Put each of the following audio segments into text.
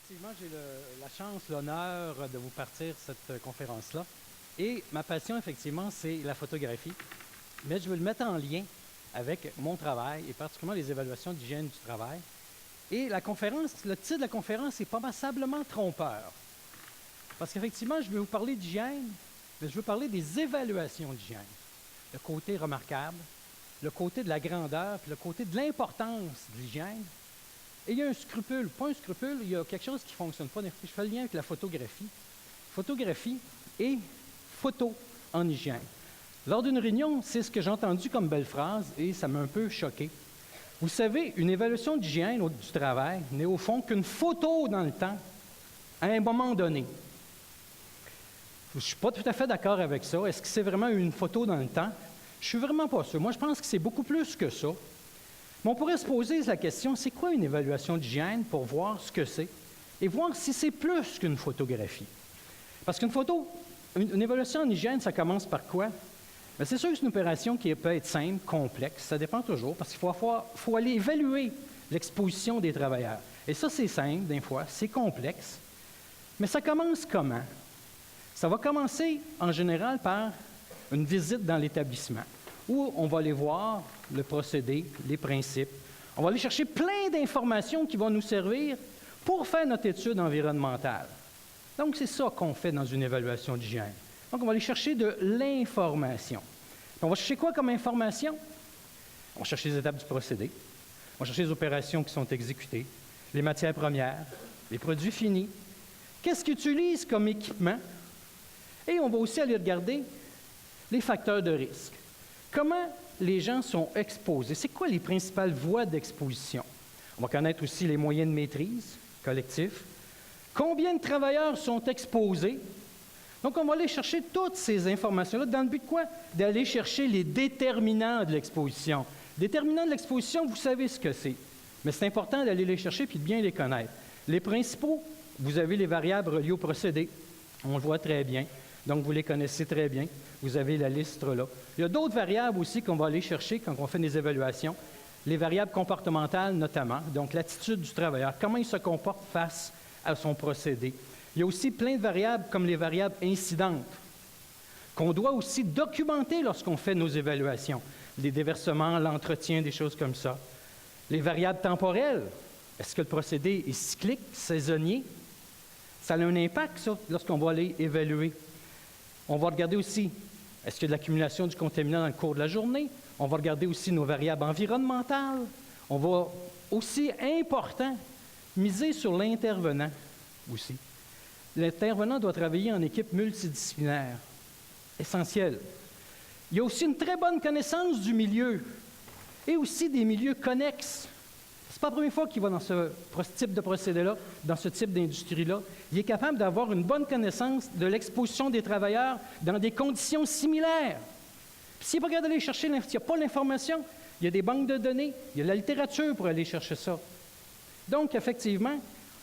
Effectivement, j'ai la chance, l'honneur de vous partir cette conférence-là. Et ma passion, effectivement, c'est la photographie. Mais je veux le mettre en lien avec mon travail et particulièrement les évaluations d'hygiène du travail. Et la conférence, le titre de la conférence est passablement trompeur. Parce qu'effectivement, je vais vous parler d'hygiène, mais je veux parler des évaluations d'hygiène. Le côté remarquable, le côté de la grandeur, puis le côté de l'importance de l'hygiène. Et il y a un scrupule, pas un scrupule, il y a quelque chose qui ne fonctionne pas. Je fais le lien avec la photographie. Photographie et photo en hygiène. Lors d'une réunion, c'est ce que j'ai entendu comme belle phrase et ça m'a un peu choqué. Vous savez, une évaluation d'hygiène du travail n'est au fond qu'une photo dans le temps, à un moment donné. Je ne suis pas tout à fait d'accord avec ça. Est-ce que c'est vraiment une photo dans le temps? Je ne suis vraiment pas sûr. Moi, je pense que c'est beaucoup plus que ça. Mais on pourrait se poser la question, c'est quoi une évaluation d'hygiène pour voir ce que c'est et voir si c'est plus qu'une photographie? Parce qu'une photo, une évaluation en hygiène, ça commence par quoi? Bien, c'est sûr que c'est une opération qui peut être simple, complexe, ça dépend toujours, parce qu'il faut aller évaluer l'exposition des travailleurs. Et ça, c'est simple, des fois, c'est complexe. Mais ça commence comment? Ça va commencer, en général, par une visite dans l'établissement, où on va aller voir le procédé, les principes. On va aller chercher plein d'informations qui vont nous servir pour faire notre étude environnementale. Donc, c'est ça qu'on fait dans une évaluation d'hygiène. Donc, on va aller chercher de l'information. On va chercher quoi comme information? On va chercher les étapes du procédé. On va chercher les opérations qui sont exécutées, les matières premières, les produits finis. Qu'est-ce qu'ils utilisent comme équipement? Et on va aussi aller regarder les facteurs de risque. Comment les gens sont exposés? C'est quoi les principales voies d'exposition? On va connaître aussi les moyens de maîtrise collectifs. Combien de travailleurs sont exposés? Donc, on va aller chercher toutes ces informations-là dans le but de quoi? D'aller chercher les déterminants de l'exposition. Déterminants de l'exposition, vous savez ce que c'est. Mais c'est important d'aller les chercher puis de bien les connaître. Les principaux, vous avez les variables reliées au procédé. On le voit très bien. Donc, vous les connaissez très bien. Vous avez la liste là. Il y a d'autres variables aussi qu'on va aller chercher quand on fait des évaluations. Les variables comportementales, notamment. Donc, l'attitude du travailleur. Comment il se comporte face à son procédé. Il y a aussi plein de variables comme les variables incidentes qu'on doit aussi documenter lorsqu'on fait nos évaluations. Les déversements, l'entretien, des choses comme ça. Les variables temporelles. Est-ce que le procédé est cyclique, saisonnier? Ça a un impact, ça, lorsqu'on va aller évaluer. On va regarder aussi, est-ce qu'il y a de l'accumulation du contaminant dans le cours de la journée? On va regarder aussi nos variables environnementales. On va aussi, important, miser sur l'intervenant aussi. L'intervenant doit travailler en équipe multidisciplinaire. Essentiel. Il y a aussi une très bonne connaissance du milieu et aussi des milieux connexes. Ce n'est pas la première fois qu'il va dans ce type de procédé-là, dans ce type d'industrie-là. Il est capable d'avoir une bonne connaissance de l'exposition des travailleurs dans des conditions similaires. S'il n'est pas capable d'aller chercher, s'il n'y a pas l'information, il y a des banques de données, il y a la littérature pour aller chercher ça. Donc, effectivement,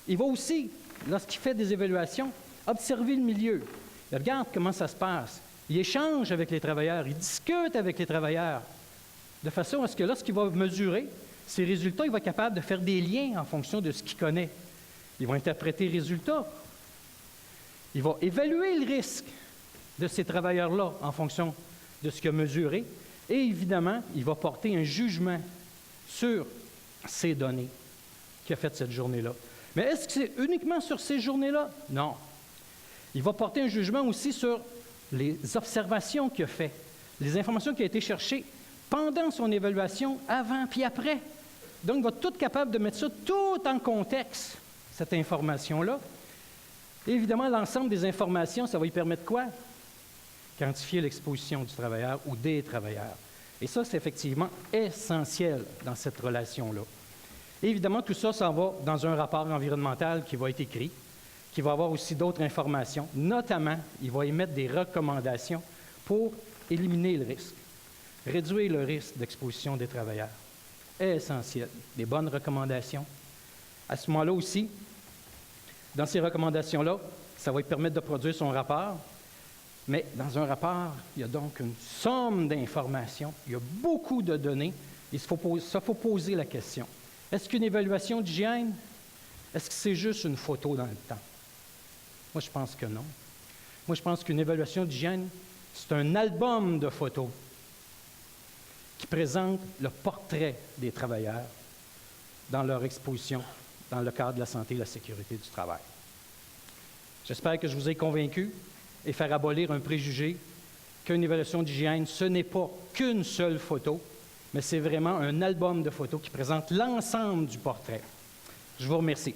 il va aussi, lorsqu'il fait des évaluations, observer le milieu. Il regarde comment ça se passe. Il échange avec les travailleurs, il discute avec les travailleurs, de façon à ce que lorsqu'il va mesurer ses résultats, il va être capable de faire des liens en fonction de ce qu'il connaît. Il va interpréter les résultats. Il va évaluer le risque de ces travailleurs-là en fonction de ce qu'il a mesuré. Et évidemment, il va porter un jugement sur ces données qu'il a faites cette journée-là. Mais est-ce que c'est uniquement sur ces journées-là? Non. Il va porter un jugement aussi sur les observations qu'il a faites, les informations qui ont été cherchées pendant son évaluation, avant puis après. Donc, il va être tout capable de mettre ça tout en contexte, cette information-là. Et évidemment, l'ensemble des informations, ça va lui permettre quoi? Quantifier l'exposition du travailleur ou des travailleurs. Et ça, c'est effectivement essentiel dans cette relation-là. Et évidemment, tout ça, ça va dans un rapport environnemental qui va être écrit, qui va avoir aussi d'autres informations. Notamment, il va émettre des recommandations pour éliminer le risque, réduire le risque d'exposition des travailleurs. Essentiel. Des bonnes recommandations. À ce moment-là aussi, dans ces recommandations-là, ça va lui permettre de produire son rapport. Mais dans un rapport, il y a donc une somme d'informations, il y a beaucoup de données. Il faut poser la question. Est-ce qu'une évaluation d'hygiène Est-ce que c'est juste une photo dans le temps? Moi, je pense que non. Moi, je pense qu'une évaluation d'hygiène, c'est un album de photos qui présente le portrait des travailleurs dans leur exposition dans le cadre de la santé et de la sécurité du travail. J'espère que je vous ai convaincu et faire abolir un préjugé qu'une évaluation d'hygiène, ce n'est pas qu'une seule photo, mais c'est vraiment un album de photos qui présente l'ensemble du portrait. Je vous remercie.